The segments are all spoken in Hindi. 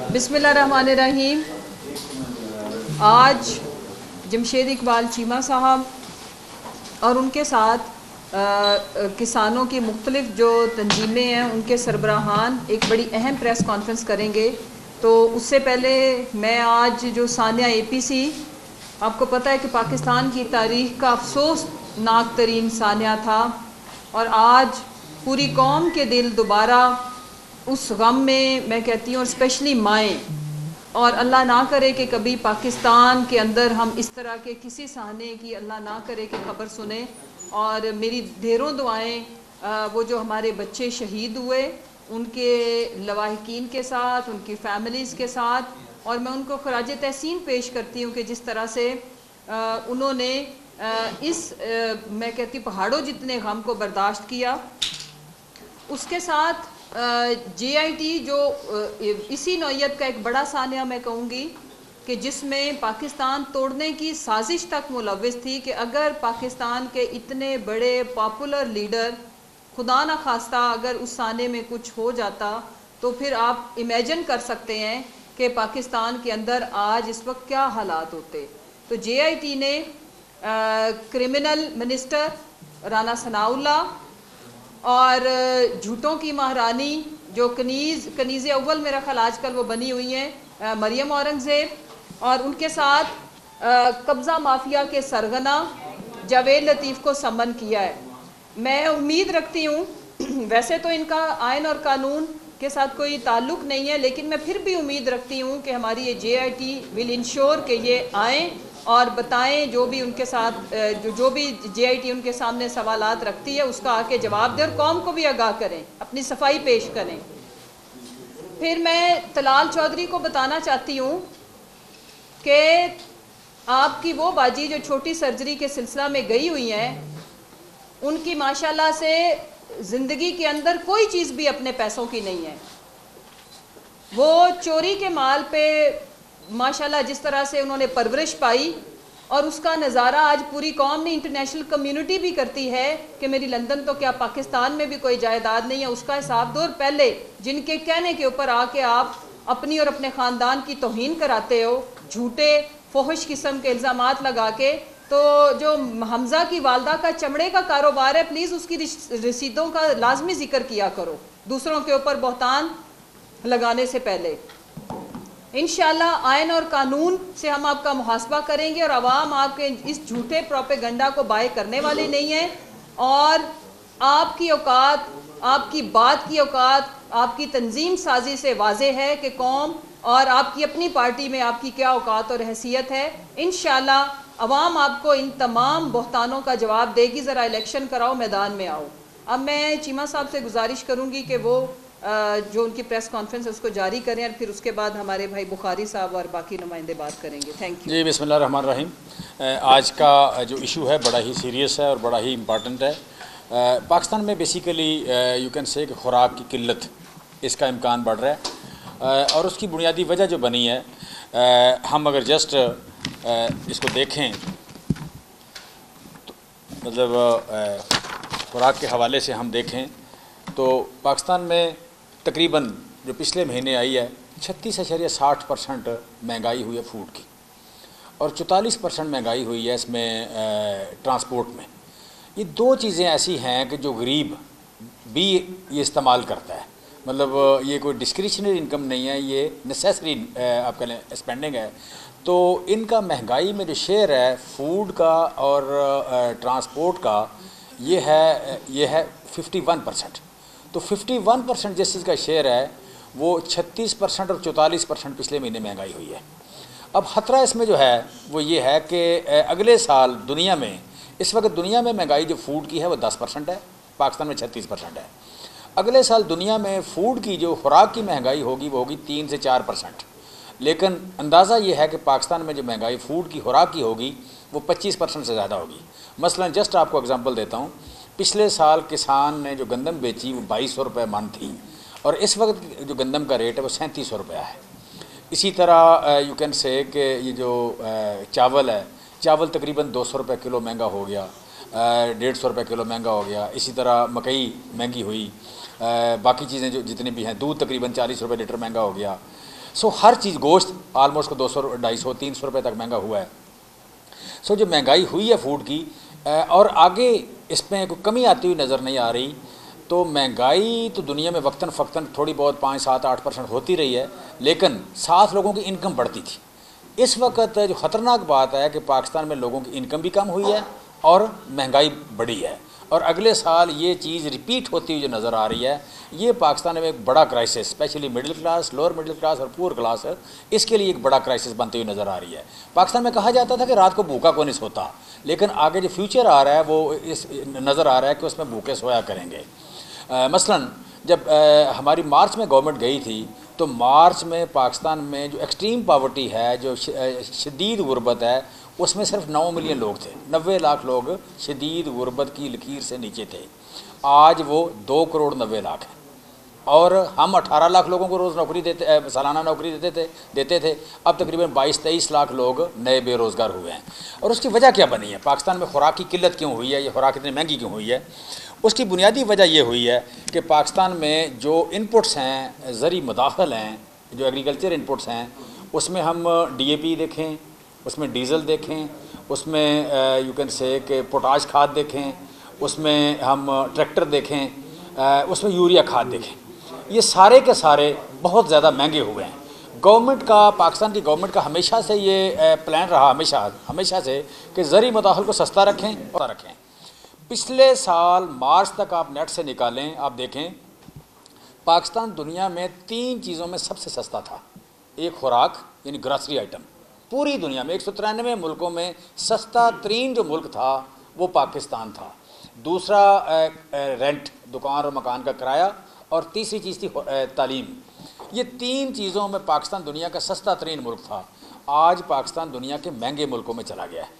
बिस्मिल्लाहिर्रहमानिर्रहीम। आज जमशेद इकबाल चीमा साहब और उनके साथ किसानों की मुख्तलिफ़ जो तंजीमें हैं उनके सरबराहान एक बड़ी अहम प्रेस कॉन्फ्रेंस करेंगे। तो उससे पहले मैं आज जो सानिया APC, आपको पता है कि पाकिस्तान की तारीख़ का अफसोसनाक तरीन सानिया था और आज पूरी कौम के दिल दोबारा उस गम में, मैं कहती हूँ, और स्पेशली माएँ, और अल्लाह ना करे कि कभी पाकिस्तान के अंदर हम इस तरह के किसी सहाने की अल्लाह ना करे कि खबर सुने। और मेरी ढेरों दुआएं वो जो हमारे बच्चे शहीद हुए उनके लवाहिकीन के साथ, उनकी फैमिलीज़ के साथ, और मैं उनको खराज तहसीन पेश करती हूँ कि जिस तरह से उन्होंने मैं कहती पहाड़ों जितने गम को बर्दाश्त किया। उसके साथ JIT जो इसी नौयत का एक बड़ा सानिया मैं कहूँगी कि जिसमें पाकिस्तान तोड़ने की साजिश तक मुलव्विस थी कि अगर पाकिस्तान के इतने बड़े पॉपुलर लीडर, खुदा न खास्ता अगर उस साने में कुछ हो जाता तो फिर आप इमेजिन कर सकते हैं कि पाकिस्तान के अंदर आज इस वक्त क्या हालात होते। तो JIT ने क्रिमिनल मिनिस्टर राना सनाउल्लाह और झूठों की महारानी जो कनीज़ अव्वल मेरा ख्याल आजकल वो बनी हुई हैं, मरियम औरंगज़ेब, और उनके साथ कब्ज़ा माफिया के सरगना जावेद लतीफ़ को समन किया है। मैं उम्मीद रखती हूँ, वैसे तो इनका आयन और कानून के साथ कोई ताल्लुक़ नहीं है, लेकिन मैं फिर भी उम्मीद रखती हूँ कि हमारी ये JIT विल इंश्योर कि ये आएँ और बताएं जो भी उनके साथ जो भी JIT उनके सामने सवालात रखती है उसका आके जवाब दें और कौम को भी आगाह करें, अपनी सफाई पेश करें। फिर मैं तलाल चौधरी को बताना चाहती हूँ कि आपकी वो बाजी जो छोटी सर्जरी के सिलसिला में गई हुई हैं, उनकी माशाल्लाह से ज़िंदगी के अंदर कोई चीज़ भी अपने पैसों की नहीं है। वो चोरी के माल पे माशाल्लाह जिस तरह से उन्होंने परवरिश पाई और उसका नज़ारा आज पूरी कौम ने, इंटरनेशनल कम्युनिटी भी करती है कि मेरी लंदन तो क्या पाकिस्तान में भी कोई जायदाद नहीं है, उसका हिसाब दो। और पहले जिनके कहने के ऊपर आके आप अपनी और अपने ख़ानदान की तौहीन कराते हो, झूठे फोहश किस्म के इल्ज़ामात लगा के, तो जो हमज़ा की वालदा का चमड़े का कारोबार है, प्लीज़ उसकी रसीदों का लाजमी जिक्र किया करो दूसरों के ऊपर बहतान लगाने से पहले। इंशाल्लाह आयन और कानून से हम आपका मुहासबा करेंगे और आवाम आपके इस झूठे प्रोपेगेंडा को बाय करने वाली नहीं है। और आपकी औकात, आपकी बात की औकात, आपकी तंजीम साजी से वाजे है कि कौम और आपकी अपनी पार्टी में आपकी क्या औकात और हैसियत है। इंशाल्लाह अवाम आपको इन तमाम बहतानों का जवाब देगी। ज़रा इलेक्शन कराओ, मैदान में आओ। अब मैं चीमा साहब से गुजारिश करूँगी कि वो जो उनकी प्रेस कॉन्फ्रेंस है उसको जारी करें और फिर उसके बाद हमारे भाई बुखारी साहब और बाकी नुमाइंदे बात करेंगे। Thank you. जी, बिस्मिल्लाहिर्रहमानिर्रहीम। आज का जो इशू है बड़ा ही सीरियस है और बड़ा ही इम्पॉर्टेंट है। पाकिस्तान में बेसिकली यू कैन से कि खुराक की किल्लत, इसका इम्कान बढ़ रहा है और उसकी बुनियादी वजह जो बनी है, हम अगर जस्ट इसको देखें तो मतलब खुराक के हवाले से हम देखें तो पाकिस्तान में तकरीबन जो पिछले महीने आई है 36.60% महंगाई हुई है फूड की और 44% महंगाई हुई है इसमें ट्रांसपोर्ट में। ये दो चीज़ें ऐसी हैं कि जो गरीब भी ये इस्तेमाल करता है, मतलब ये कोई डिस्क्रिशनरी इनकम नहीं है, ये नेसेसरी आप कह लें स्पेंडिंग है। तो इनका महंगाई में जो शेयर है फूड का और ट्रांसपोर्ट का, ये है 51%। तो 51% जिस चीज़ का शेयर है वो 36% और 44% पिछले महीने महंगाई हुई है। अब खतरा इसमें जो है वो ये है कि अगले साल दुनिया में, इस वक्त दुनिया में महंगाई जो फूड की है वो 10% है, पाकिस्तान में 36% है। अगले साल दुनिया में फूड की जो खुराक की महंगाई होगी वो होगी 3 से 4%। लेकिन अंदाज़ा ये है कि पाकिस्तान में जो महंगाई फूड की खुराक की होगी वो 25% से ज़्यादा होगी। मसलन जस्ट आपको एग्जांपल देता हूँ, पिछले साल किसान ने जो गंदम बेची वो 2200 रुपये मन थी और इस वक्त जो गंदम का रेट है वो 3700 रुपया है। इसी तरह यू कैन से कि ये जो चावल है, चावल तकरीबन 200 रुपये किलो महंगा हो गया, 150 रुपये किलो महंगा हो गया। इसी तरह मकई महंगी हुई, बाकी चीज़ें जो जितनी भी हैं, दूध तकरीबन 40 रुपये लीटर महंगा हो गया। सो हर चीज़, गोश्त आलमोस्ट को 200, 250, 300 रुपये तक महंगा हुआ है। सो जो महंगाई हुई है फूड की, और आगे इसमें कोई कमी आती हुई नज़र नहीं आ रही। तो महंगाई तो दुनिया में वक्तन फ़क्तन थोड़ी बहुत 5, 7, 8% होती रही है, लेकिन 7 लोगों की इनकम बढ़ती थी। इस वक्त जो ख़तरनाक बात है कि पाकिस्तान में लोगों की इनकम भी कम हुई है और महंगाई बढ़ी है, और अगले साल ये चीज़ रिपीट होती हुई जो नज़र आ रही है। ये पाकिस्तान में एक बड़ा crisis, specially middle class, lower middle class और पुअर क्लास है, इसके लिए एक बड़ा क्राइसिस बनती हुई नज़र आ रही है। पाकिस्तान में कहा जाता था कि रात को भूखा कोई नहीं सोता, लेकिन आगे जो फ्यूचर आ रहा है वो इस नज़र आ रहा है कि उसमें भूखे सोया करेंगे। मसलन जब हमारी मार्च में गवर्नमेंट गई थी, तो मार्च में पाकिस्तान में जो एक्सट्रीम पावर्टी है, जो शदीद गुर्बत है, उसमें सिर्फ 9 मिलियन लोग थे। 90 लाख लोग शदीद गुर्बत की लकीर से नीचे थे। आज वो 2 करोड़ 90 लाख है, और हम 18 लाख लोगों को रोज़ नौकरी सालाना नौकरी देते थे। अब तकरीबन 22-23 लाख लोग नए बेरोज़गार हुए हैं। और उसकी वजह क्या बनी है? पाकिस्तान में खुराक की किल्लत क्यों हुई है? ये खुराक इतनी महंगी क्यों हुई है? उसकी बुनियादी वजह ये हुई है कि पाकिस्तान में जो इनपुट्स हैं, ज़री मुदाखल हैं, जो एग्रीकल्चर इनपुट्स हैं, उसमें हम DAP देखें, उसमें डीज़ल देखें, उसमें यू कैन से कि पोटाश खाद देखें, उसमें हम ट्रैक्टर देखें, उसमें यूरिया खाद देखें, ये सारे के सारे बहुत ज़्यादा महंगे हुए हैं। गवर्नमेंट का, पाकिस्तान की गवर्नमेंट का हमेशा से ये प्लान रहा, हमेशा से, कि ज़री मुदाखल को सस्ता रखें और रखें। पिछले साल मार्च तक आप नेट से निकालें, आप देखें पाकिस्तान दुनिया में 3 चीज़ों में सबसे सस्ता था। एक खुराक यानी ग्रॉसरी आइटम, पूरी दुनिया में 193 मुल्कों में सस्ता तरीन जो मुल्क था वो पाकिस्तान था। दूसरा रेंट, दुकान और मकान का किराया, और तीसरी चीज़ थी तालीम। ये 3 चीज़ों में पाकिस्तान दुनिया का सस्ता तरीन मुल्क था। आज पाकिस्तान दुनिया के महंगे मुल्कों में चला गया है।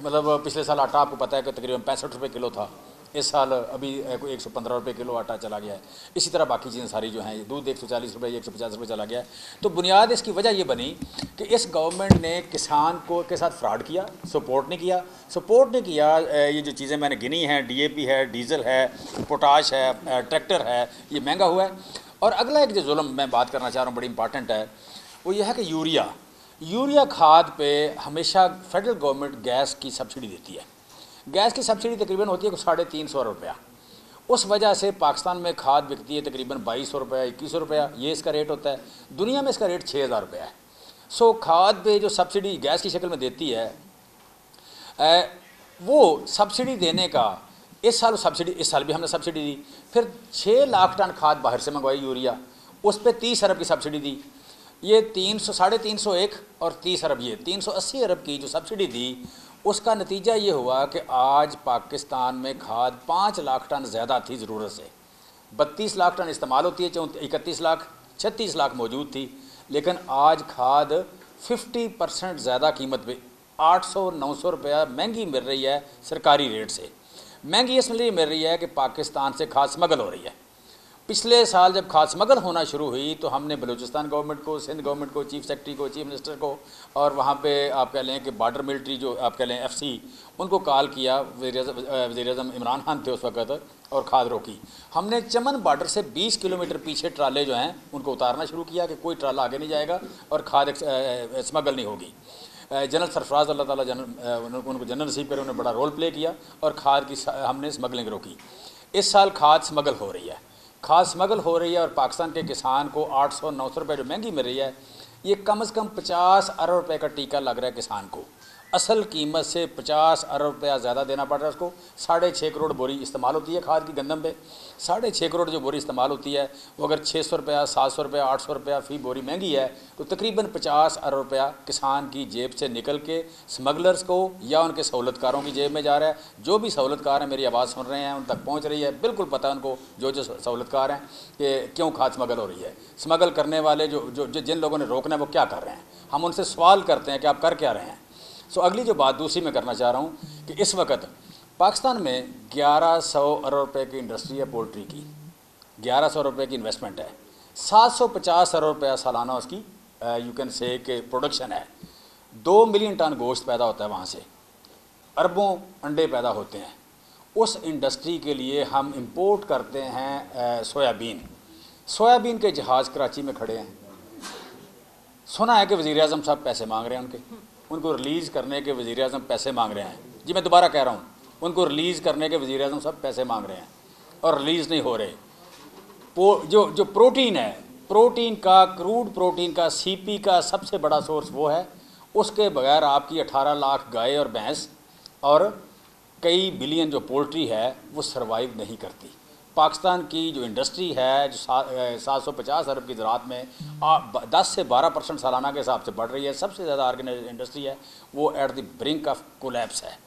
मतलब पिछले साल आटा आपको पता है कि तकरीबन 65 रुपये किलो था, इस साल अभी कोई 115 रुपये किलो आटा चला गया है। इसी तरह बाकी चीज़ें सारी जो हैं, दूध 140 रुपये, 150 रुपये चला गया है। तो बुनियाद इसकी वजह ये बनी कि इस गवर्नमेंट ने किसान को के साथ फ्रॉड किया, सपोर्ट नहीं किया। ये जो चीज़ें मैंने गिनी हैं, DAP है, डीज़ल है, पोटाश है, ट्रैक्टर है, ये महंगा हुआ है। और अगला एक जो जुल्म मैं बात करना चाह रहा हूँ, बड़ी इंपॉर्टेंट है, वो ये है कि यूरिया खाद पे हमेशा फेडरल गवर्नमेंट गैस की सब्सिडी देती है। गैस की सब्सिडी तकरीबन होती है कुछ 350 रुपया। उस वजह से पाकिस्तान में खाद बिकती है तकरीबन 2200 रुपया, 2100 रुपया, ये इसका रेट होता है। दुनिया में इसका रेट 6000 रुपया है। सो खाद पे जो सब्सिडी गैस की शक्ल में देती है, वो सब्सिडी देने का, इस साल भी हमने सब्सिडी दी। फिर 6 लाख टन खाद बाहर से मंगवाई यूरिया, उस पर 30 अरब की सब्सिडी दी। ये 300-350 और 30 अरब, ये 380 अरब की जो सब्सिडी दी, उसका नतीजा ये हुआ कि आज पाकिस्तान में खाद 5 लाख टन ज़्यादा थी ज़रूरत से। 32 लाख टन इस्तेमाल होती है, 31 लाख, 36 लाख मौजूद थी, लेकिन आज खाद 50% ज़्यादा कीमत पे 800-900 रुपया महंगी मिल रही है सरकारी रेट से। महंगी इसलिए मिल रही है कि पाकिस्तान से खाद स्मगल हो रही है। पिछले साल जब खाद स्मगल होना शुरू हुई तो हमने बलूचिस्तान गवर्नमेंट को, सिंध गवर्नमेंट को, चीफ सेक्रेटरी को, चीफ मिनिस्टर को, और वहाँ पे आप कह लें कि बॉर्डर मिलिट्री जो आप कह लें FC, उनको कॉल किया। वज़ीर-ए-आज़म इमरान खान थे उस वक़्त, और खाद रोकी। हमने चमन बॉर्डर से 20 किलोमीटर पीछे ट्राले जो हैं उनको उतारना शुरू किया कि कोई ट्राला आगे नहीं जाएगा और खाद स्मगल नहीं होगी। जनरल सरफराज, अल्लाह ताला उनको जन्नत नसीब करे, उन्होंने बड़ा रोल प्ले किया और खाद की हमने स्मगलिंग रोकी। इस साल खाद स्मगल हो रही है, और पाकिस्तान के किसान को 800-900 रुपये जो महंगी मिल रही है, ये कम से कम 50 अरब रुपये का टीका लग रहा है किसान को। असल कीमत से 50 अरब रुपया ज़्यादा देना पड़ रहा है उसको। 6.5 करोड़ बोरी इस्तेमाल होती है खाद की गंदम पे। 6.5 करोड़ जो बोरी इस्तेमाल होती है, वो अगर 600 रुपया, 700 रुपया, 800 रुपया फ़ी बोरी महंगी है, तो तकरीबन 50 अरब रुपया किसान की जेब से निकल के स्मगलर्स को या उनके सहूलतकारों की जेब में जा रहा है। जो भी सहूलतकार हैं, मेरी आवाज़ सुन रहे हैं, उन तक पहुँच रही है, बिल्कुल पता है उनको, जो सहूलतकार हैं, कि क्यों खाद स्मगल हो रही है। स्मगल करने वाले जिन लोगों ने रोकना है वो क्या कर रहे हैं, हम उनसे सवाल करते हैं कि आप कर क्या रहे हैं। सो अगली जो बात दूसरी मैं करना चाह रहा हूँ कि इस वक्त पाकिस्तान में 1100 अरब रुपए की इंडस्ट्री है पोल्ट्री की, 1100 रुपये की इन्वेस्टमेंट है, 750 अरब रुपया सालाना उसकी यू कैन से कि प्रोडक्शन है। 2 मिलियन टन गोश्त पैदा होता है वहाँ से, अरबों अंडे पैदा होते हैं। उस इंडस्ट्री के लिए हम इंपोर्ट करते हैं सोयाबीन के जहाज़ कराची में खड़े हैं। सुना है कि वज़ीर-ए-आज़म साहब पैसे मांग रहे हैं उनको रिलीज़ करने के वज़ीर-ए-आज़म पैसे मांग रहे हैं। जी मैं दोबारा कह रहा हूँ, उनको रिलीज़ करने के वज़ीर-ए-आज़म साहब पैसे मांग रहे हैं और रिलीज़ नहीं हो रहे। जो प्रोटीन है, प्रोटीन का, क्रूड प्रोटीन का, सीपी का सबसे बड़ा सोर्स वो है। उसके बगैर आपकी 18 लाख गाय और भैंस और कई बिलियन जो पोल्ट्री है वो सर्वाइव नहीं करती। पाकिस्तान की जो इंडस्ट्री है जो 750 अरब की ज़राअत में 10 से 12% सालाना के हिसाब से बढ़ रही है, सबसे ज़्यादा ऑर्गेनाइज्ड इंडस्ट्री है, वो at the brink of collapse है।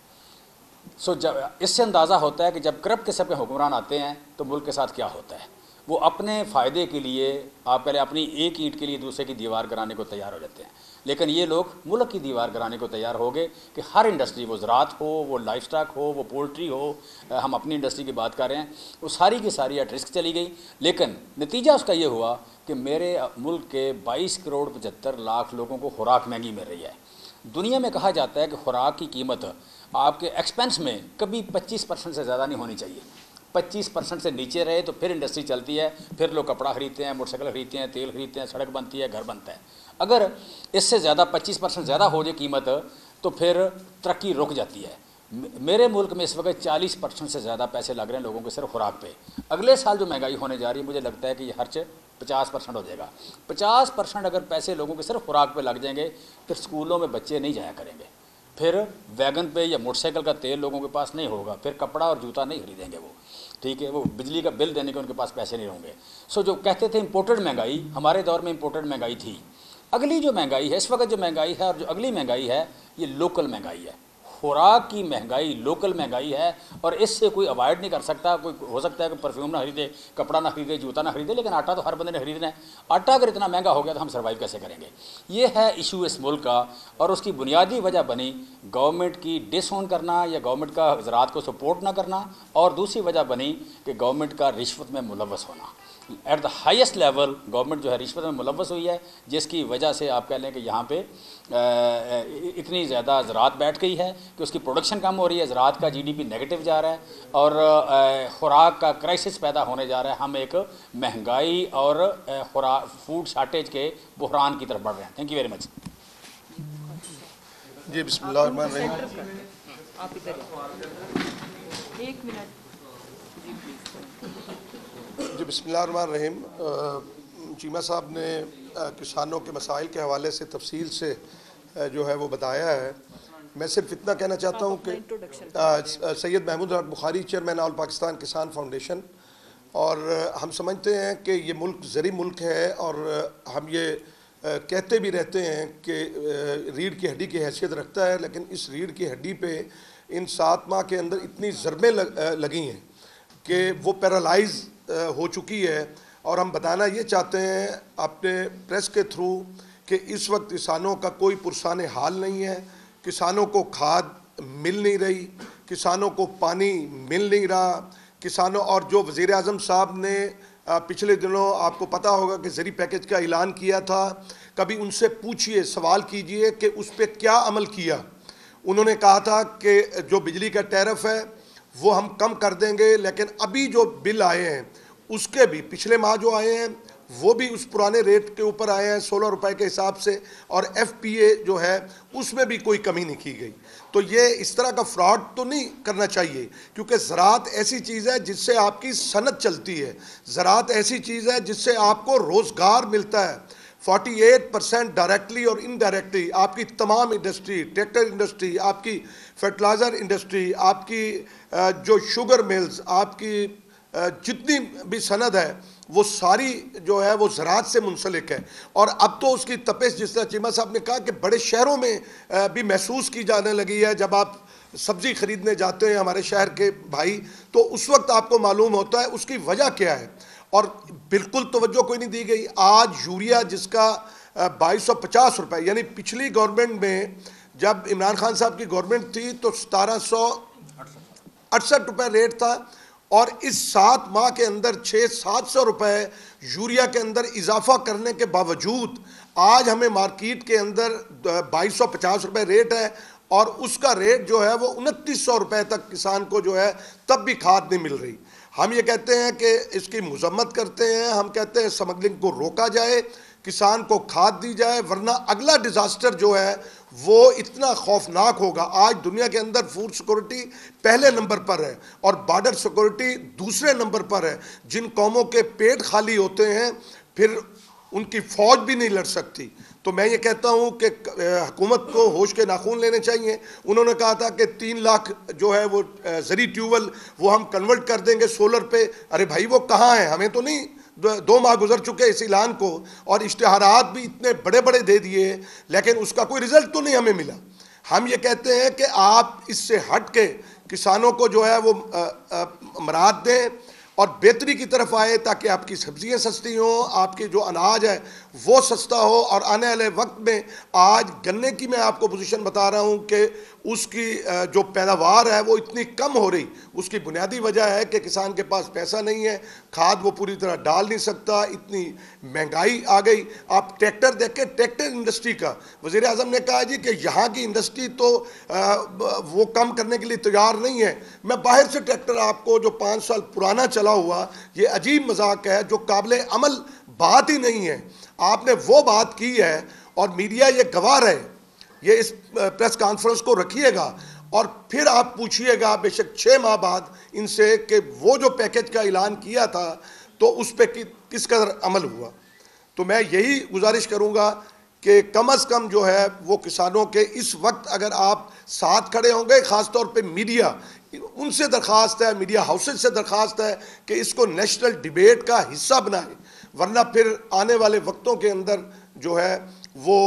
सो जब इससे अंदाज़ा होता है कि जब करप्ट किस्म के हुक्मरान आते हैं तो मुल्क के साथ क्या होता है। वो अपने फ़ायदे के लिए आप पहले अपनी एक ईंट के लिए दूसरे की दीवार गिराने को तैयार हो जाते हैं, लेकिन ये लोग मुल्क की दीवार गिराने को तैयार हो गए कि हर इंडस्ट्री, वो ज़राअत हो, वो लाइफ स्टॉक हो, वो पोल्ट्री हो, हम अपनी इंडस्ट्री की बात कर रहे हैं, वो सारी की सारी एट रिस्क चली गई। लेकिन नतीजा उसका ये हुआ कि मेरे मुल्क के 22 करोड़ 75 लाख लोगों को खुराक महंगी मिल रही है। दुनिया में कहा जाता है कि खुराक की कीमत आपके एक्सपेंस में कभी 25% से ज़्यादा नहीं होनी चाहिए। 25% से नीचे रहे तो फिर इंडस्ट्री चलती है, फिर लोग कपड़ा ख़रीदते हैं, मोटरसाइकिल ख़रीदते हैं, तेल ख़रीदते हैं, सड़क बनती है, घर बनता है। अगर इससे ज़्यादा 25% ज़्यादा हो जाए कीमत तो फिर तरक्की रुक जाती है। मेरे मुल्क में इस वक्त 40% से ज़्यादा पैसे लग रहे हैं लोगों के सिर्फ खुराक पे। अगले साल जो महंगाई होने जा रही है मुझे लगता है कि ये खर्च 50% हो जाएगा। 50% अगर पैसे लोगों के सिर्फ खुराक पे लग जाएंगे फिर स्कूलों में बच्चे नहीं जाया करेंगे, फिर वैगन पे या मोटरसाइकिल का तेल लोगों के पास नहीं होगा, फिर कपड़ा और जूता नहीं खरीदेंगे वो, ठीक है, वो बिजली का बिल देने के उनके पास पैसे नहीं होंगे। सो जो कहते थे इम्पोर्टेड महंगाई, हमारे दौर में इम्पोर्टेड महंगाई थी। अगली जो महंगाई है, इस वक्त जो महंगाई है और जो अगली महंगाई है, ये लोकल महंगाई है। खुराक की महंगाई लोकल महंगाई है और इससे कोई अवॉइड नहीं कर सकता। कोई हो सकता है कि परफ्यूम ना खरीदे, कपड़ा ना खरीदे, जूता ना खरीदे, लेकिन आटा तो हर बंदे ने खरीदना है। आटा अगर इतना महंगा हो गया तो हम सर्वाइव कैसे करेंगे। ये है इशू इस मुल्क का, और उसकी बुनियादी वजह बनी गवर्नमेंट की डिसओन करना या गवर्नमेंट का ज़राअत को सपोर्ट ना करना, और दूसरी वजह बनी कि गवर्नमेंट का रिश्वत में मुलव्वस होना। At the highest level government जो है रिश्वत में मुलव्वस हुई है, जिसकी वजह से आप कह लें कि यहाँ पे इतनी ज़्यादा ज़राअत बैठ गई है कि उसकी प्रोडक्शन कम हो रही है, ज़राअत का GDP नेगेटिव जा रहा है और खुराक का क्राइसिस पैदा होने जा रहा है। हम एक महंगाई और फूड शार्टेज के बुहरान की तरफ बढ़ रहे हैं। Thank you very much. जी बिस्मिल्लाहिर्रहमानिर्रहीम। आप इधर 1 मिनट जी बिस्मिल्लाहिर्रहमानिर्रहीम। चीमा साहब ने किसानों के मसाइल के हवाले से तफसील से जो है वो बताया है। मैं सिर्फ इतना कहना चाहता हूँ कि सैयद महमूद हक बुखारी, चेयरमैन ऑल पाकिस्तान किसान फाउंडेशन, और हम समझते हैं कि ये मुल्क ज़री मुल्क है और हम ये कहते भी रहते हैं कि रीढ़ की हड्डी की हैसियत रखता है, लेकिन इस रीढ़ की हड्डी पे इन 7 माह के अंदर इतनी ज़रबें लगी हैं कि वो पैरालाइज हो चुकी है। और हम बताना ये चाहते हैं अपने प्रेस के थ्रू कि इस वक्त किसानों का कोई पुरसाने हाल नहीं है। किसानों को खाद मिल नहीं रही, किसानों को पानी मिल नहीं रहा, किसानों, और जो वज़ीर आज़म साहब ने पिछले दिनों आपको पता होगा कि ज़री पैकेज का ऐलान किया था, कभी उनसे पूछिए, सवाल कीजिए कि उस पर क्या अमल किया। उन्होंने कहा था कि जो बिजली का टैरिफ है वो हम कम कर देंगे, लेकिन अभी जो बिल आए हैं उसके भी पिछले माह जो आए हैं वो भी उस पुराने रेट के ऊपर आए हैं 16 रुपए के हिसाब से, और FPA जो है उसमें भी कोई कमी नहीं की गई। तो ये इस तरह का फ्रॉड तो नहीं करना चाहिए, क्योंकि ज़राअत ऐसी चीज़ है जिससे आपकी सनत चलती है, ज़राअत ऐसी चीज़ है जिससे आपको रोज़गार मिलता है। 48% डायरेक्टली और इनडायरेक्टली आपकी तमाम इंडस्ट्री, ट्रैक्टर इंडस्ट्री, आपकी फर्टिलाइज़र इंडस्ट्री, आपकी जो शुगर मिल्स, आपकी जितनी भी सनद है वो सारी जो है वो ज़राअत से मुंसलिक है। और अब तो उसकी तपिश, जिस तरह चीमा साहब ने कहा, कि बड़े शहरों में भी महसूस की जाने लगी है। जब आप सब्ज़ी ख़रीदने जाते हैं हमारे शहर के भाई, तो उस वक्त आपको मालूम होता है उसकी वजह क्या है, और बिल्कुल तवज्जो कोई नहीं दी गई। आज यूरिया जिसका 2250 रुपये, यानी पिछली गवर्नमेंट में जब इमरान खान साहब की गवर्नमेंट थी तो 1768 रुपये रेट था, और इस 7 माह के अंदर 600-700 रुपये यूरिया के अंदर इजाफा करने के बावजूद आज हमें मार्केट के अंदर 2250 रुपये रेट है, और उसका रेट जो है वो 2900 रुपये तक किसान को जो है तब भी खाद नहीं मिल रही। हम ये कहते हैं कि इसकी मजम्मत करते हैं, हम कहते हैं स्मगलिंग को रोका जाए, किसान को खाद दी जाए, वरना अगला डिज़ास्टर जो है वो इतना खौफनाक होगा। आज दुनिया के अंदर फूड सिक्योरिटी पहले नंबर पर है और बॉर्डर सिक्योरिटी दूसरे नंबर पर है। जिन कौमों के पेट खाली होते हैं फिर उनकी फ़ौज भी नहीं लड़ सकती। तो मैं ये कहता हूँ कि हुकूमत को होश के नाखून लेने चाहिए। उन्होंने कहा था कि 3 लाख जो है वो ज़री ट्यूबवेल वो हम कन्वर्ट कर देंगे सोलर पे। अरे भाई वो कहाँ है? हमें तो नहीं, 2 माह गुजर चुके इस ऐलान को और इश्तिहारात भी इतने बड़े बड़े दे दिए, लेकिन उसका कोई रिज़ल्ट तो नहीं हमें मिला। हम ये कहते हैं कि आप इससे हट के किसानों को जो है वो मराद दें और बेहतरी की तरफ आए, ताकि आपकी सब्जियां सस्ती हों, आपके जो अनाज है वो सस्ता हो। और आने वाले वक्त में आज गन्ने की मैं आपको पोजीशन बता रहा हूं कि उसकी जो पैदावार है वो इतनी कम हो रही, उसकी बुनियादी वजह है कि किसान के पास पैसा नहीं है, खाद वो पूरी तरह डाल नहीं सकता, इतनी महंगाई आ गई। आप ट्रैक्टर देखें, ट्रैक्टर इंडस्ट्री का वज़ीर आज़म ने कहा जी कि यहाँ की इंडस्ट्री तो वो कम करने के लिए तैयार नहीं है। मैं बाहर से ट्रैक्टर आपको जो 5 साल पुराना चला हुआ, ये अजीब मजाक है जो काबिल अमल बात ही नहीं है। आपने वो बात की है और मीडिया ये गवाह है। ये इस प्रेस कॉन्फ्रेंस को रखिएगा और फिर आप पूछिएगा बेशक 6 माह बाद इनसे कि वो जो पैकेज का ऐलान किया था तो उस पर किस कदर अमल हुआ। तो मैं यही गुजारिश करूँगा कि कम अज़ कम जो है वो किसानों के इस वक्त अगर आप साथ खड़े होंगे, ख़ास तौर पे मीडिया, उनसे दरख्वास्त है, मीडिया हाउसेज से दरख्वास्त है कि इसको नेशनल डिबेट का हिस्सा बनाए, वरना फिर आने वाले वक्तों के अंदर जो है वो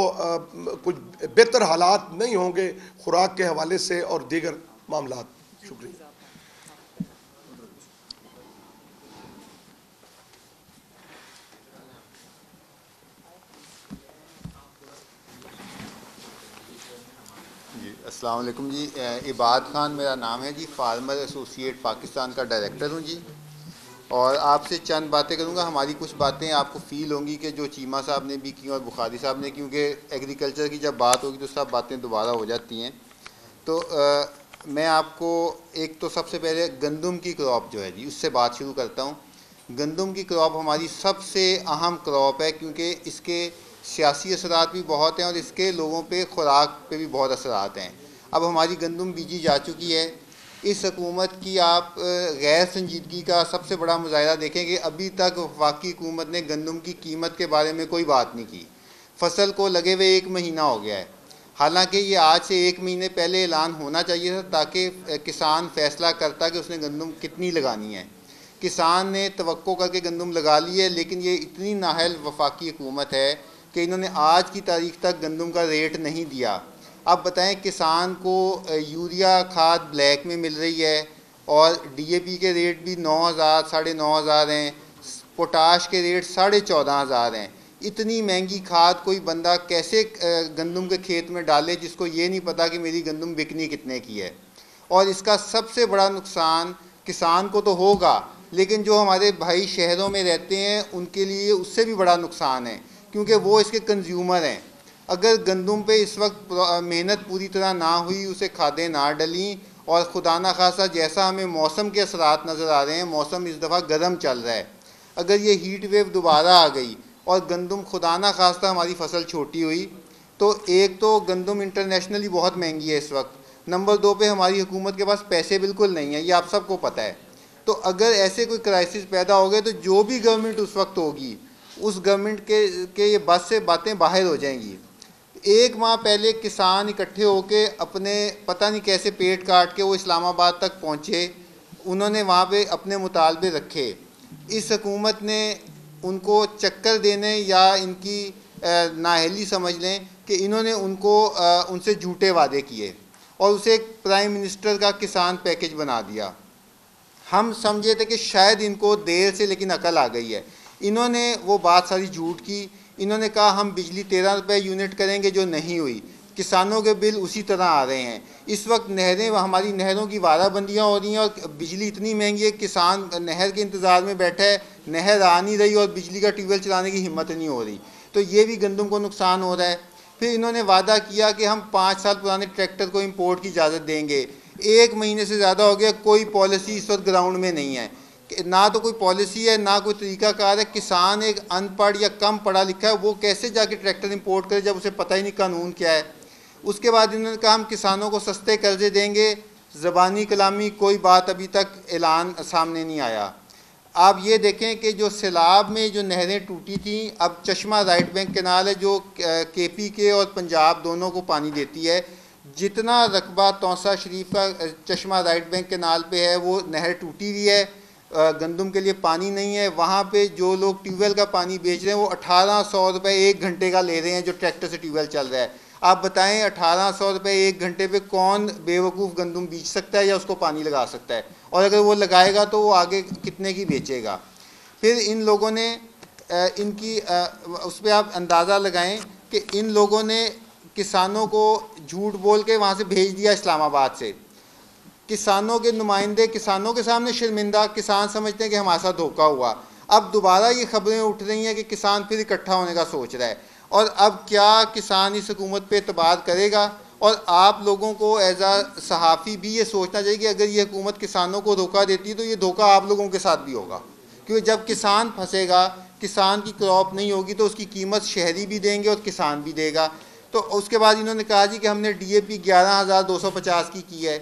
कुछ बेहतर हालात नहीं होंगे खुराक के हवाले से और दीगर मामलात। शुक्रिया। अस्सलाम वालेकुम जी। इबाद खान मेरा नाम है जी, फार्मर एसोसिएट पाकिस्तान का डायरेक्टर हूँ जी। और आपसे चंद बातें करूँगा। हमारी कुछ बातें आपको फ़ील होंगी कि जो चीमा साहब ने भी की और बुखारी साहब ने, क्योंकि एग्रीकल्चर की जब बात होगी तो सब बातें दोबारा हो जाती हैं। तो मैं आपको एक तो सबसे पहले गंदम की क्रॉप जो है जी उससे बात शुरू करता हूँ। गंदम की क्रॉप हमारी सबसे अहम क्रॉप है, क्योंकि इसके सियासी असरात भी बहुत हैं और इसके लोगों पे खुराक पे भी बहुत असरात हैं। अब हमारी गंदम बीजी जा चुकी है। इस हुकूमत की आप गैर संजीदगी का सबसे बड़ा मुजाहिरा देखें कि अभी तक वफाकी हुकूमत ने गंदम की कीमत के बारे में कोई बात नहीं की। फसल को लगे हुए 1 महीना हो गया है, हालांकि ये आज से 1 महीने पहले ऐलान होना चाहिए था ताकि किसान फ़ैसला करता कि उसने गंदम कितनी लगानी है। किसान ने तवक्को करके गंदम लगा ली है, लेकिन ये इतनी नाअहल वफाकी हुकूमत है कि इन्होंने आज की तारीख तक गंदम का रेट नहीं दिया। अब बताएं, किसान को यूरिया खाद ब्लैक में मिल रही है और डीएपी के रेट भी 9,000 साढ़े 9,000 हैं, पोटाश के रेट 14,500 हैं। इतनी महंगी खाद कोई बंदा कैसे गंदम के खेत में डाले जिसको ये नहीं पता कि मेरी गंदम बिकनी कितने की है। और इसका सबसे बड़ा नुकसान किसान को तो होगा, लेकिन जो हमारे भाई शहरों में रहते हैं उनके लिए उससे भी बड़ा नुकसान है, क्योंकि वो इसके कंज्यूमर हैं। अगर गंदम पे इस वक्त मेहनत पूरी तरह ना हुई, उसे खादें ना डली और खुदा ना खासा जैसा हमें मौसम के असरात नज़र आ रहे हैं, मौसम इस दफ़ा गर्म चल रहा है, अगर ये हीट वेव दोबारा आ गई और गंदम खुदा ना खास्ता हमारी फसल छोटी हुई, तो एक तो गंदम इंटरनेशनली बहुत महंगी है इस वक्त, नंबर 2 पे हमारी हुकूमत के पास पैसे बिल्कुल नहीं है, ये आप सबको पता है। तो अगर ऐसे कोई क्राइसिस पैदा हो गए तो जो भी गवर्नमेंट उस वक्त होगी उस गवर्नमेंट के ये बस से बातें बाहर हो जाएंगी। 1 माह पहले किसान इकट्ठे होके अपने पता नहीं कैसे पेट काट के वो इस्लामाबाद तक पहुँचे, उन्होंने वहाँ पे अपने मुतालबे रखे। इस हुकूमत ने उनको चक्कर देने या इनकी नाअहली समझ लें कि इन्होंने उनसे झूठे वादे किए और उसे एक प्राइम मिनिस्टर का किसान पैकेज बना दिया। हम समझे थे कि शायद इनको देर से लेकिन अकल आ गई है। इन्होंने वो बात सारी झूठ की। इन्होंने कहा हम बिजली 13 रुपये यूनिट करेंगे, जो नहीं हुई। किसानों के बिल उसी तरह आ रहे हैं। इस वक्त नहरें, हमारी नहरों की वाराबंदियाँ हो रही हैं और बिजली इतनी महंगी है, किसान नहर के इंतज़ार में बैठा है, नहर आ नहीं रही और बिजली का ट्यूबवेल चलाने की हिम्मत नहीं हो रही। तो ये भी गंदम को नुकसान हो रहा है। फिर इन्होंने वादा किया कि हम 5 साल पुराने ट्रैक्टर को इम्पोर्ट की इजाज़त देंगे। 1 महीने से ज़्यादा हो गया, कोई पॉलिसी इस वक्त ग्राउंड में नहीं है। ना तो कोई पॉलिसी है, ना कोई तरीकाकार है। किसान एक अनपढ़ या कम पढ़ा लिखा है, वो कैसे जाके ट्रैक्टर इंपोर्ट करे जब उसे पता ही नहीं कानून क्या है। उसके बाद इन्होंने कहा हम किसानों को सस्ते कर्जे देंगे। ज़बानी कलामी कोई बात अभी तक ऐलान सामने नहीं आया। आप ये देखें कि जो सैलाब में जो नहरें टूटी थी, अब चश्मा राइट बैंक कैनाल है जो केपी के और पंजाब दोनों को पानी देती है, जितना रकबा तौसा शरीफ का चश्मा राइट बैंक कैनाल पे है वो नहर टूटी हुई है, गंदम के लिए पानी नहीं है। वहाँ पे जो लोग ट्यूबवेल का पानी बेच रहे हैं वो 1800 रुपये 1 घंटे का ले रहे हैं जो ट्रैक्टर से ट्यूबवेल चल रहा है। आप बताएं 1800 रुपये 1 घंटे पे कौन बेवकूफ़ गंदम बीच सकता है या उसको पानी लगा सकता है, और अगर वो लगाएगा तो वो आगे कितने की बेचेगा। फिर इन लोगों ने इनकी उस पर आप अंदाज़ा लगाएं कि इन लोगों ने किसानों को झूठ बोल के वहाँ से भेज दिया इस्लामाबाद से। किसानों के नुमाइंदे किसानों के सामने शर्मिंदा, किसान समझते हैं कि हमारे साथ धोखा हुआ। अब दोबारा ये खबरें उठ रही हैं कि किसान फिर इकट्ठा होने का सोच रहा है, और अब क्या किसान इस हुकूमत पे एतबार करेगा। और आप लोगों को एज आ सहाफ़ी भी ये सोचना चाहिए कि अगर ये हुकूमत किसानों को धोखा देती है तो ये धोखा आप लोगों के साथ भी होगा, क्योंकि जब किसान फंसेगा, किसान की क्रॉप नहीं होगी तो उसकी कीमत शहरी भी देंगे और किसान भी देगा। तो उसके बाद इन्होंने कहा जी कि हमने DAP 11,250 की है।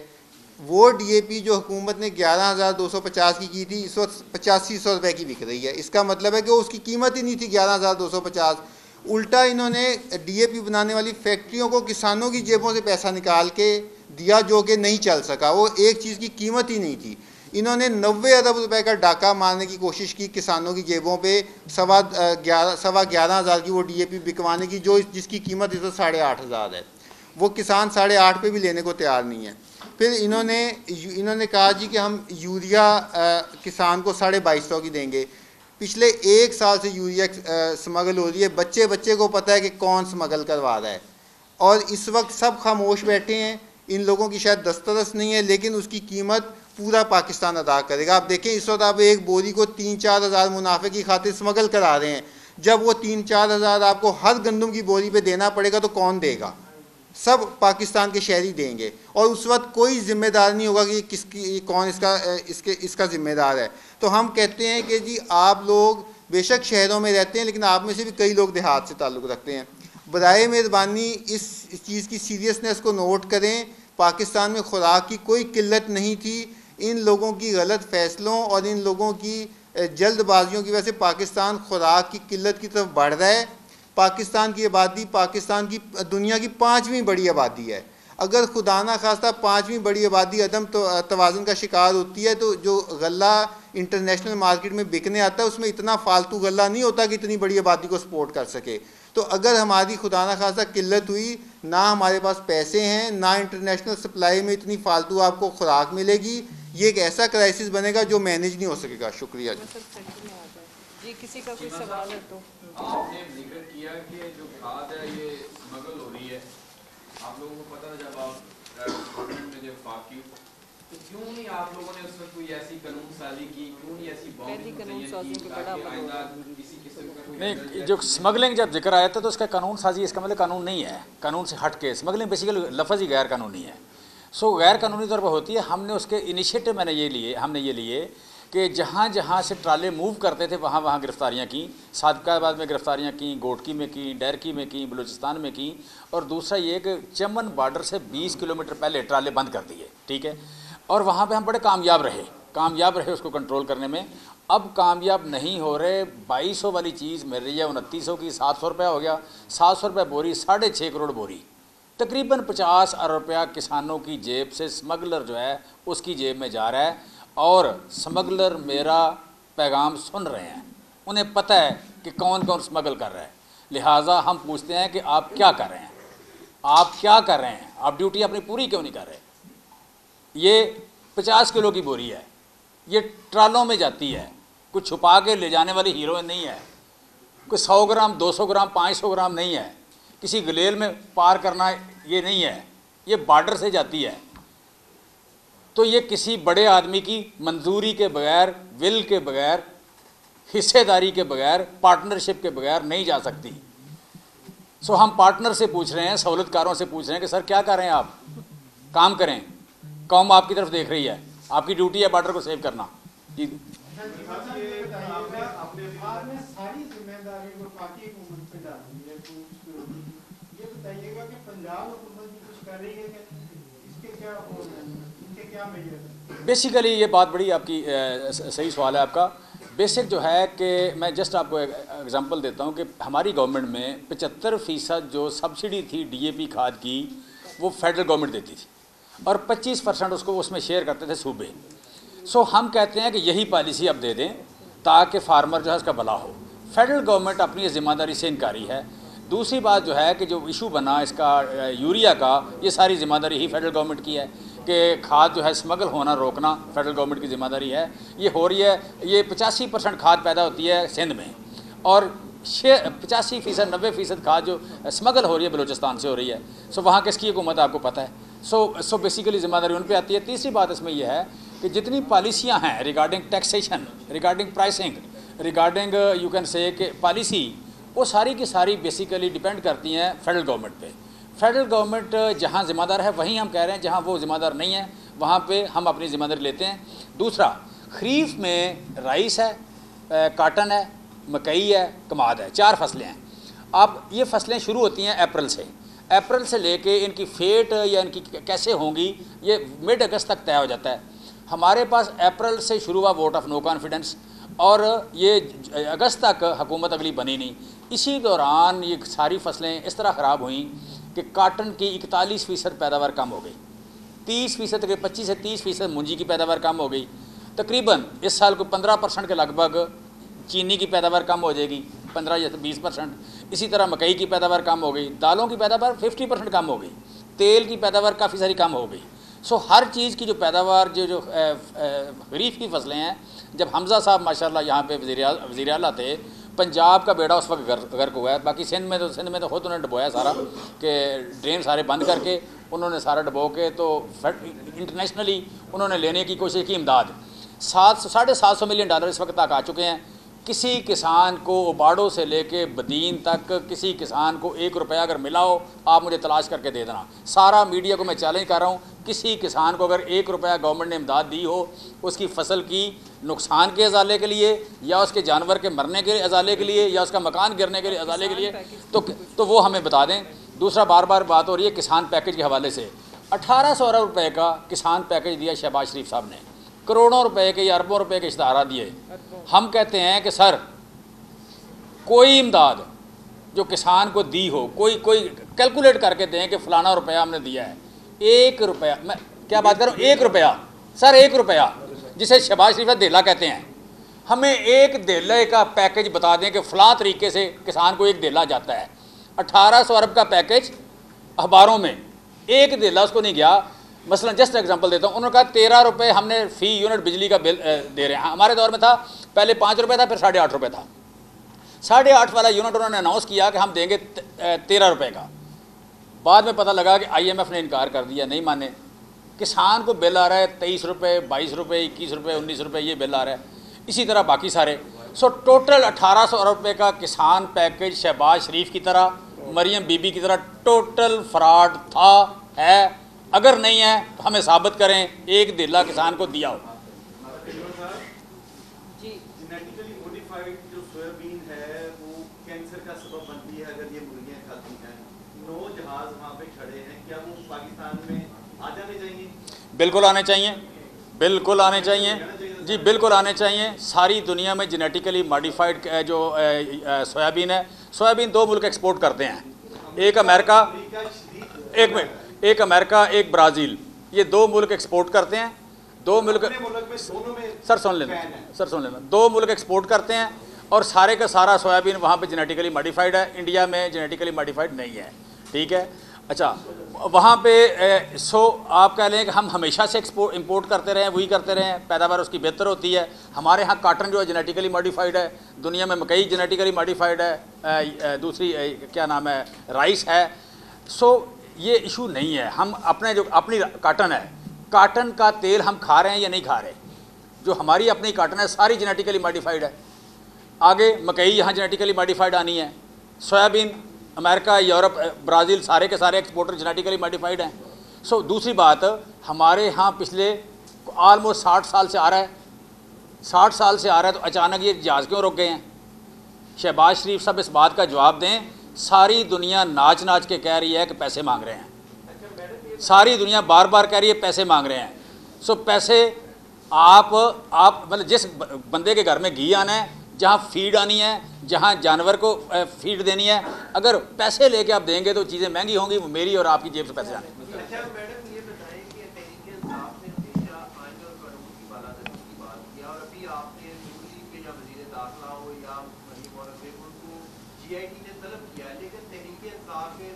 वो DAP जो हुकूमत ने 11,250 की थी, इस वक्त 8500 रुपये की बिक रही है। इसका मतलब है कि उसकी कीमत ही नहीं थी 11,250। उल्टा इन्होंने DAP बनाने वाली फैक्ट्रियों को किसानों की जेबों से पैसा निकाल के दिया जो कि नहीं चल सका, वो एक चीज़ की कीमत ही नहीं थी। इन्होंने 90 अरब रुपए का डाका मारने की कोशिश की किसानों की जेबों पे, 11,500 की वो DAP बिकवाने की, जो जिसकी कीमत इस 8,500 है। वो किसान 8,500 पे भी लेने को तैयार नहीं है। फिर इन्होंने कहा जी कि हम यूरिया किसान को 2,250 की देंगे। पिछले 1 साल से यूरिया स्मगल हो रही है, बच्चे बच्चे को पता है कि कौन स्मगल करवा रहा है, और इस वक्त सब खामोश बैठे हैं। इन लोगों की शायद दस्तरस नहीं है, लेकिन उसकी कीमत पूरा पाकिस्तान अदा करेगा। आप देखें इस वक्त आप एक बोरी को 3-4 हज़ार मुनाफे की खातिर स्मगल करा रहे हैं। जब वो 3-4 हज़ार आपको हर गंदम की बोरी पे देना पड़ेगा तो कौन देगा? सब पाकिस्तान के शहरी देंगे, और उस वक्त कोई जिम्मेदार नहीं होगा कि कौन इसका जिम्मेदार है। तो हम कहते हैं कि जी आप लोग बेशक शहरों में रहते हैं, लेकिन आप में से भी कई लोग देहात से ताल्लुक़ रखते हैं। बराए मेहरबानी इस चीज़ की सीरियसनेस को नोट करें। पाकिस्तान में खुराक की कोई किल्लत नहीं थी। इन लोगों की गलत फ़ैसलों और इन लोगों की जल्दबाजियों की वजह से पाकिस्तान खुराक की किल्लत की तरफ बढ़ रहा है। पाकिस्तान की आबादी पाकिस्तान की दुनिया की 5वीं बड़ी आबादी है। अगर खुदा ना खास्ता 5वीं बड़ी आबादी अदम तवाज़ुन का शिकार होती है तो जो गल्ला इंटरनेशनल मार्केट में बिकने आता है उसमें इतना फालतू गल्ला नहीं होता कि इतनी बड़ी आबादी को सपोर्ट कर सके। तो अगर हमारी खुदा ना खास्ता किल्लत हुई, ना हमारे पास पैसे हैं, ना इंटरनेशनल सप्लाई में इतनी फालतू आपको खुराक मिलेगी, ये एक ऐसा क्राइसिस बनेगा जो मैनेज नहीं हो सकेगा। शुक्रिया जी। किसी का कोई सवाल है तो आपने जिक्र किया कि जो खाद है ये स्मगल हो रही है। आप लोगों को पता है जब आप गवर्नमेंट में जब फाकी तो क्यों नहीं आप लोगों ने उस वक्त कोई ऐसी कानून साजी की, क्यों नहीं ऐसी नहीं। जो स्मगलिंग जब जिक्र आया था तो उसका कानून साजी, इसका मतलब कानून नहीं है, कानून से हट के स्मगलिंग बेसिकली लफ्ज़ ही गैर कानूनी है। सो गैर कानूनी तौर पर होती है। हमने उसके इनिशिएटिव हमने ये लिए कि जहाँ जहाँ से ट्राले मूव करते थे वहाँ वहाँ गिरफ्तारियाँ की। सादकाबाद में गिरफ्तारियाँ की, गोटकी में की, डैरकी में की, बलूचिस्तान में की, और दूसरा ये कि चमन बॉर्डर से 20 किलोमीटर पहले ट्राले बंद कर दिए, ठीक है। और वहाँ पे हम बड़े कामयाब रहे उसको कंट्रोल करने में। अब कामयाब नहीं हो रहे। 2200 वाली चीज़ मिल रही है 2900 की, 700 रुपया हो गया, 700 रुपये बोरी, 6.5 करोड़ बोरी, तकरीबन 50 अरब रुपया किसानों की जेब से स्मगलर जो है उसकी जेब में जा रहा है। और स्मगलर मेरा पैगाम सुन रहे हैं, उन्हें पता है कि कौन कौन स्मगल कर रहा है। लिहाजा हम पूछते हैं कि आप क्या कर रहे हैं, आप ड्यूटी अपनी पूरी क्यों नहीं कर रहे। ये 50 किलो की बोरी है, ये ट्रालों में जाती है, कुछ छुपा के ले जाने वाली हीरोइन नहीं है, कोई 100 ग्राम 200 ग्राम 500 ग्राम नहीं है, किसी गलेल में पार करना ये नहीं है, ये बॉर्डर से जाती है। तो ये किसी बड़े आदमी की मंजूरी के बगैर, विल के बगैर, हिस्सेदारी के बगैर, पार्टनरशिप के बगैर नहीं जा सकती। सो हम पार्टनर से पूछ रहे हैं, सहूलतकारों से पूछ रहे हैं कि सर क्या कर रहे हैं आप, काम करें, कौम आपकी तरफ देख रही है, आपकी ड्यूटी है बॉर्डर को सेव करना। जी सारी जिम्मेदारी वफाकी हुकूमत पे डाल दी है। तो ये बताइएगा कि पंजाब हुकूमत भी कुछ कर रही है कि इसके क्या इनके क्या मेजर? बेसिकली ये बात बड़ी आपकी सही सवाल है आपका। बेसिक जो है कि मैं जस्ट आपको एग्जांपल देता हूँ कि हमारी गवर्नमेंट में 75% जो सब्सिडी थी डीएपी खाद की वो फेडरल गवर्नमेंट देती थी और 25% उसको उसमें शेयर करते थे सूबे। सो हम कहते हैं कि यही पॉलिसी अब दे दें ताकि फार्मर जो है उसका भला हो। फेडरल गवर्नमेंट अपनी ज़िम्मेदारी से इनकारी है। दूसरी बात जो है कि जो इशू बना इसका यूरिया का, ये सारी ज़िम्मेदारी ही फेडरल गवर्नमेंट की है कि खाद जो है स्मगल होना रोकना फेडरल गवर्नमेंट की ज़िम्मेदारी है। ये हो रही है, ये 85% खाद पैदा होती है सिंध में और 85% 90% खाद जो स्मगल हो रही है बलूचिस्तान से हो रही है। सो वहाँ किसकी हुकूमत आपको पता है। सो बेसिकली ज़िम्मेदारी उन पर आती है। तीसरी बात इसमें यह है कि जितनी पॉलिसियाँ हैं regarding taxation, regarding pricing, regarding you can say कि पॉलिसी, वो सारी की सारी बेसिकली डिपेंड करती हैं फेडरल गवर्नमेंट पे। फेडरल गवर्नमेंट जहाँ ज़िम्मेदार है वहीं हम कह रहे हैं, जहाँ वो ज़िम्मेदार नहीं है वहाँ पे हम अपनी ज़िम्मेदारी लेते हैं। दूसरा, खरीफ में राइस है, काटन है, मकई है, कमाद है, 4 फसलें हैं। अब ये फसलें शुरू होती हैं अप्रैल से लेके इनकी फेट या इनकी कैसे होंगी ये मिड अगस्त तक तय हो जाता है। हमारे पास अप्रैल से शुरू हुआ वोट ऑफ नो कॉन्फिडेंस और ये अगस्त तक हुकूमत अगली बनी नहीं। इसी दौरान ये सारी फसलें इस तरह ख़राब हुई कि काटन की 41% पैदावार कम हो गई, 30% के 25 से 30% मुंजी की पैदावार कम हो गई। तकरीबन इस साल को 15% के लगभग चीनी की पैदावार कम हो जाएगी, 15 या 20%। इसी तरह मकई की पैदावार कम हो गई, दालों की पैदावार 50% कम हो गई, तेल की पैदावार काफ़ी सारी कम हो गई। सो हर चीज़ की जो पैदावार जो खरीफ की फसलें हैं, जब हमज़ा साहब माशाल्लाह यहाँ पे वज़ीर आला थे, पंजाब का बेड़ा उस वक्त गर्क हुआ है। बाकी सिंध में तो खुद उन्होंने डबोया सारा कि ड्रेन सारे बंद करके उन्होंने सारा डबो के तो इंटरनेशनली उन्होंने लेने की कोशिश की इमदाद। $750 मिलियन इस वक्त तक आ चुके हैं। किसी किसान को उबाड़ो से लेके बदीन तक किसी किसान को ₹1 अगर मिला हो आप मुझे तलाश करके दे देना। सारा मीडिया को मैं चैलेंज कर रहा हूँ, किसी किसान को अगर ₹1 गवर्नमेंट ने इमदाद दी हो उसकी फसल की नुकसान के अजाले के लिए या उसके जानवर के मरने के अजाले के लिए या उसका मकान गिरने के लिए अजाले के लिए तो वो हमें बता दें। दूसरा, बार बार बात हो रही है किसान पैकेज के हवाले से। 1800 अरब रुपये का किसान पैकेज दिया शहबाज शरीफ साहब ने, करोड़ों रुपए के या अरबों रुपए के इश्तहारा दिए। हम कहते हैं कि सर कोई इमदाद जो किसान को दी हो, कोई कैलकुलेट करके दें कि फ़लाना रुपया हमने दिया है। ₹1, मैं क्या बात कर रहा हूँ, ₹1 सर, ₹1 जिसे शहबाज शरीफ देला कहते हैं। हमें एक देले का पैकेज बता दें कि फ़लाँ तरीके से किसान को एक देला जाता है। 1800 अरब का पैकेज अखबारों में, एक देला उसको नहीं गया। मसलन जस्ट एग्जांपल देता हूँ, उन्होंने कहा ₹13 हमने फ़ी यूनिट बिजली का बिल दे रहे हैं। हमारे दौर में था, पहले ₹5 था, फिर ₹8.5 था। 8.5 वाला यूनिट उन्होंने अनाउंस किया कि हम देंगे ₹13 का। बाद में पता लगा कि IMF ने इनकार कर दिया, नहीं माने। किसान को बिल आ रहा है ₹23, ₹22, ₹21, ₹19 ये बिल आ रहा है। इसी तरह बाकी सारे। सो टोटल 1800 अरब रुपये का किसान पैकेज शहबाज शरीफ की तरह, मरियम बीबी की तरह टोटल फ्रॉड था, है। अगर नहीं है तो हमें साबित करें एक देला किसान को दिया हो। जी, जेनेटिकली मॉडिफाइड जो सोयाबीन है वो कैंसर का सबब बनती है अगर ये मुर्गियां खाती हैं। 9 जहाज वहाँ पे खड़े हैं, क्या वो पाकिस्तान में आ जाने चाहिए? बिल्कुल आने चाहिए, बिल्कुल आने चाहिए जी, बिल्कुल आने चाहिए। सारी दुनिया में जेनेटिकली मॉडिफाइड जो सोयाबीन है, सोयाबीन 2 मुल्क एक्सपोर्ट करते हैं, एक अमेरिका, एक अमेरिका, एक ब्राज़ील। ये 2 मुल्क एक्सपोर्ट करते हैं। 2 मुल्क सर सुन लेना 2 मुल्क एक्सपोर्ट करते हैं और सारे का सारा सोयाबीन वहाँ पे जेनेटिकली मॉडिफाइड है। इंडिया में जेनेटिकली मॉडिफाइड नहीं है, ठीक है। अच्छा, वहाँ पे आप कह लें कि हम हमेशा से इंपोर्ट करते रहे, वही करते रहे, पैदावार उसकी बेहतर होती है। हमारे यहाँ काटन जो है जेनेटिकली मॉडिफाइड है, दुनिया में मकई जेनेटिकली मॉडिफाइड है, दूसरी क्या नाम है, राइस है। ये इशू नहीं है। हम अपनी काटन है, काटन का तेल हम खा रहे हैं या नहीं खा रहे, जो हमारी अपनी काटन है सारी जेनेटिकली मॉडिफाइड है। आगे मकई यहाँ जेनेटिकली मॉडिफाइड आनी है, सोयाबीन अमेरिका, यूरोप, ब्राज़ील सारे के सारे एक्सपोर्टर जेनेटिकली मॉडिफाइड हैं। दूसरी बात, हमारे यहाँ पिछले ऑलमोस्ट 60 साल से आ रहा है 60 साल से आ रहा है, तो अचानक ये जहाज़ क्यों रुक गए हैं? शहबाज शरीफ साहब इस बात का जवाब दें। सारी दुनिया नाच नाच के कह रही है कि पैसे मांग रहे हैं, सारी दुनिया बार बार कह रही है पैसे मांग रहे हैं। सो पैसे आप मतलब जिस बंदे के घर में घी आना है, जहाँ फीड आनी है, जहाँ जानवर को फीड देनी है, अगर पैसे लेके आप देंगे तो चीज़ें महंगी होंगी, मेरी और आपकी जेब से पैसे जाने। अच्छा मैडम ये बताएं कि तहरीक इंसाफ ने हमेशा आइन और कानून की बालादस्ती की बात किया, और अभी आपने नून लीग के या वज़ीर दाखिला हो या मरीम और उनको GIT ने तलब किया, लेकिन तहरीक इंसाफ के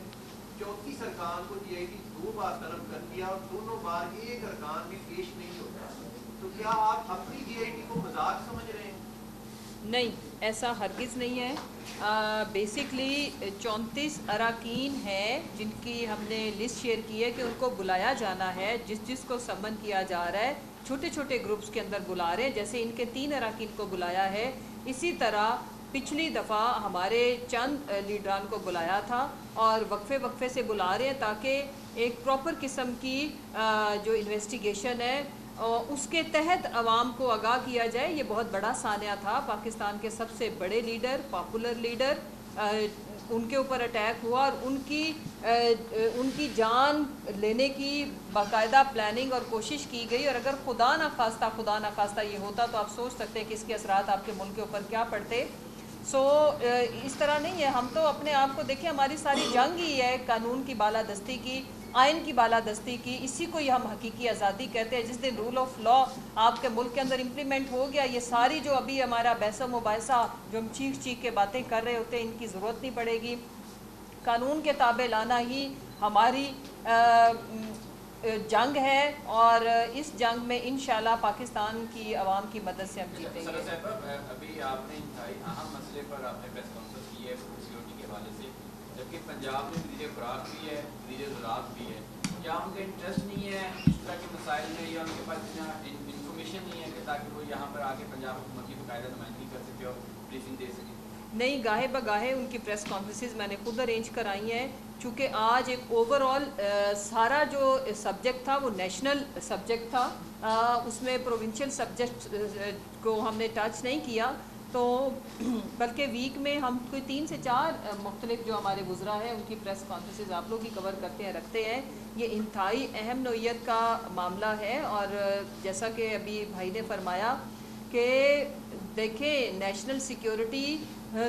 चौथी सरकार को GIT 2 बार तलब कर दिया और दोनों बार एक अरकान भी पेश नहीं होता। तो क्या आप अपनी GIT को मजाक समझ रहे हैं? नहीं, ऐसा हरगिज़ नहीं है। बेसिकली 34 अरकान हैं जिनकी हमने लिस्ट शेयर की है कि उनको बुलाया जाना है, जिसको समन किया जा रहा है छोटे छोटे ग्रुप्स के अंदर बुला रहे हैं। जैसे इनके 3 अरकान को बुलाया है, इसी तरह पिछली दफ़ा हमारे चंद लीडरान को बुलाया था और वक्फे से बुला रहे हैं ताकि एक प्रॉपर किस्म की जो इन्वेस्टिगेशन है उसके तहत आवाम को आगाह किया जाए। ये बहुत बड़ा सानिया था। पाकिस्तान के सबसे बड़े लीडर, पॉपुलर लीडर, उनके ऊपर अटैक हुआ और उनकी जान लेने की बाकायदा प्लानिंग और कोशिश की गई। और अगर खुदा ना खास्ता ये होता तो आप सोच सकते हैं कि इसके असरात आपके मुल्क के ऊपर क्या पड़ते। इस तरह नहीं है। हम तो अपने आप को देखें, हमारी सारी जंग ही है कानून की बालादस्ती की, आइन की बालादस्ती की। इसी को ही हम हकीकी आज़ादी कहते हैं। जिस दिन रूल ऑफ लॉ आपके मुल्क के अंदर इम्प्लीमेंट हो गया, ये सारी जो अभी हमारा बहसा मुबाहिसा जो हम चीख के बातें कर रहे होते हैं, इनकी ज़रूरत नहीं पड़ेगी। कानून के ताबे लाना ही हमारी जंग है और इस जंग में इंशाल्लाह पाकिस्तान की आवाम की मदद से हम जीतेंगे। अभी आपने इंतहाई अहम मसले पर आपने प्रेस कॉन्फ्रेंस की है फूड सिक्योरिटी के हवाले से, जबकि पंजाब में वज़ीर खुराक भी है, वज़ीर ज़राअत भी है। क्या उनका इंटरेस्ट नहीं है इस तरह के मसाइल में, या उनके पास इंफॉर्मेशन नहीं है कि ताकि वो यहाँ पर आके पंजाब हुकूमत की बाकायदा नुमाइंदगी कर सके और ब्रीफिंग दे सके? नहीं, गाहे बगाहे उनकी प्रेस कॉन्फ्रेंसेस मैंने खुद अरेंज कराई हैं, चूँकि आज एक ओवरऑल सारा जो सब्जेक्ट था वो नेशनल सब्जेक्ट था, उसमें प्रोविंशियल सब्जेक्ट को हमने टच नहीं किया। तो बल्कि वीक में हम कोई 3 से 4 मुख्तलिफ जो हमारे गुजरा है उनकी प्रेस कॉन्फ्रेंसेस आप लोग ही कवर करते हैं, रखते हैं। ये इंतहाई अहम नौइयत का मामला है। और जैसा कि अभी भाई ने फरमाया कि देखें, नेशनल सिक्योरिटी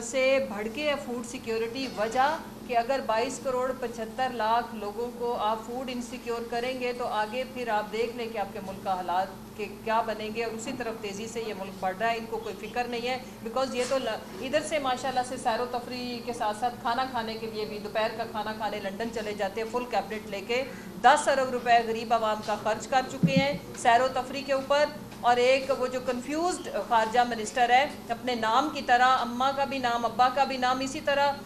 से बढ़ के फूड सिक्योरिटी, वजह कि अगर 22 करोड़ 75 लाख लोगों को आप फूड इनसिक्योर करेंगे तो आगे फिर आप देख लें कि आपके मुल्क का हालात के क्या बनेंगे। और उसी तरफ तेज़ी से ये मुल्क बढ़ रहा है, इनको कोई फ़िक्र नहीं है। बिकॉज़ ये तो इधर से माशाल्लाह से सैरो तफरी के साथ साथ खाना खाने के लिए भी दोपहर का खाना खाने लंदन चले जाते हैं फुल कैबिनेट लेके। 10 अरब रुपए गरीब आवाम का खर्च कर चुके हैं सैरो तफरी के ऊपर। और एक वो जो कन्फ्यूज्ड खारजा मिनिस्टर है, अपने नाम की तरह अम्मा का भी नाम, अब्बा का भी नाम, इसी तरह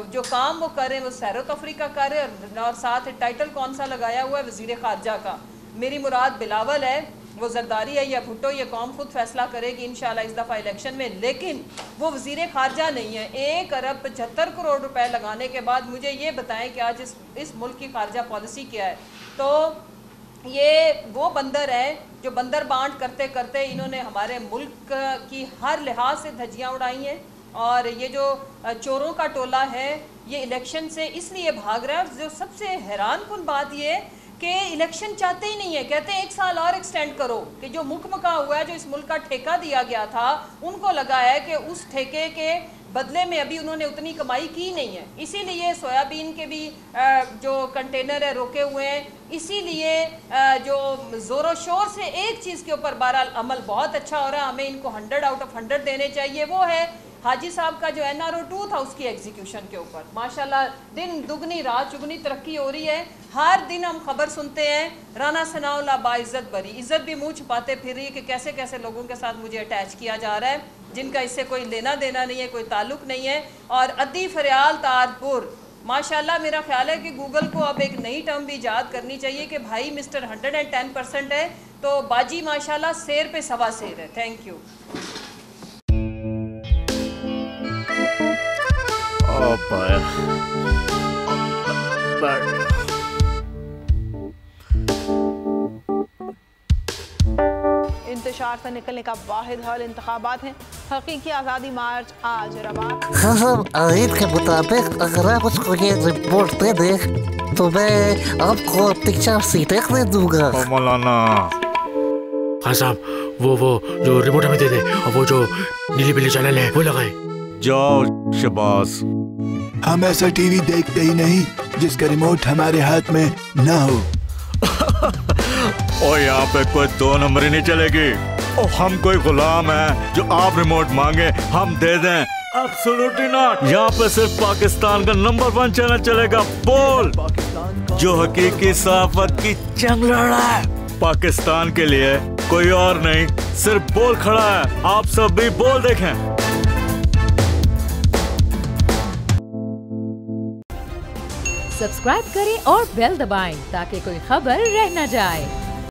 जो काम वो कर रहे हैं वो सैरो तफरी का कर रहे हैं। और साथ टाइटल कौन सा लगाया हुआ है? वज़ीर खारजा का। मेरी मुराद बिलावल है, वो जरदारी है या भुट्टो, ये कौम खुद फैसला करेगी इंशाल्लाह इस दफ़ा इलेक्शन में। लेकिन वो वज़ीर खारजा नहीं है। 1 अरब 75 करोड़ रुपए लगाने के बाद मुझे ये बताएं कि आज इस मुल्क की खारजा पॉलिसी क्या है। तो ये वो बंदर है जो बंदर बांट करते करते इन्होंने हमारे मुल्क की हर लिहाज से धज्जियाँ उड़ाई हैं। और ये जो चोरों का टोला है ये इलेक्शन से इसलिए भाग रहा है। जो सबसे हैरानकुन बात ये है कि इलेक्शन चाहते ही नहीं है, कहते हैं 1 साल और एक्सटेंड करो। कि जो मुकमका हुआ है, जो इस मुल्क का ठेका दिया गया था, उनको लगा है कि उस ठेके के बदले में अभी उन्होंने उतनी कमाई की नहीं है, इसीलिए सोयाबीन के भी जो कंटेनर है रोके हुए हैं। इसीलिए जो ज़ोरों शोर से एक चीज़ के ऊपर बहरहाल अमल बहुत अच्छा हो रहा है, हमें इनको 100 आउट ऑफ 100 देने चाहिए। वो है हाजी साहब का जो NRO 2 था उसकी एग्जीक्यूशन के ऊपर माशाल्लाह दिन दुगनी रात चुगनी तरक्की हो रही है। हर दिन हम खबर सुनते हैं राना सनाउल्लाह बाइज्जत बरी, इज़्ज़त भी मुँह छुपाते फिर रही है कि कैसे कैसे लोगों के साथ मुझे अटैच किया जा रहा है जिनका इससे कोई लेना देना नहीं है, कोई ताल्लुक़ नहीं है। और अद्दी फरियाल तारपुर माशाल्लाह, मेरा ख्याल है कि गूगल को अब एक नई टर्म भी ईजाद करनी चाहिए कि भाई मिस्टर 110% है तो बाजी माशाल्लाह शेर पे सवा शेर है। Thank you. इंतशार से निकलने का वाहिद हल इंतखाबात हैं। हकीकी आज़ादी मार्च आज रवा। हम आईन के मुताबिक अगर आप उसको ये रिपोर्ट दे दें तो मैं आपको अपनी 4 सीटें दे दूंगा। मौलाना हाँ साहब, वो जो रिमोट हमें दे दे और वो जो नीली पीली चैनल है वो लगाए। जाओ शबाज। हम ऐसा टीवी देखते ही नहीं जिसका रिमोट हमारे हाथ में ना हो। और यहाँ पे कोई 2 नंबरी नहीं चलेगी। और हम कोई गुलाम है जो आप रिमोट मांगे हम दे दें? Absolutely not. यहाँ पे सिर्फ पाकिस्तान का नंबर 1 चैनल चलेगा, बोल, जो हकीकी सहाफत की जंग लड़ रहा है। पाकिस्तान के लिए कोई और नहीं, सिर्फ बोल खड़ा है। आप सब भी बोल देखें। सब्सक्राइब करें और बेल दबाएं ताकि कोई खबर रह न जाए।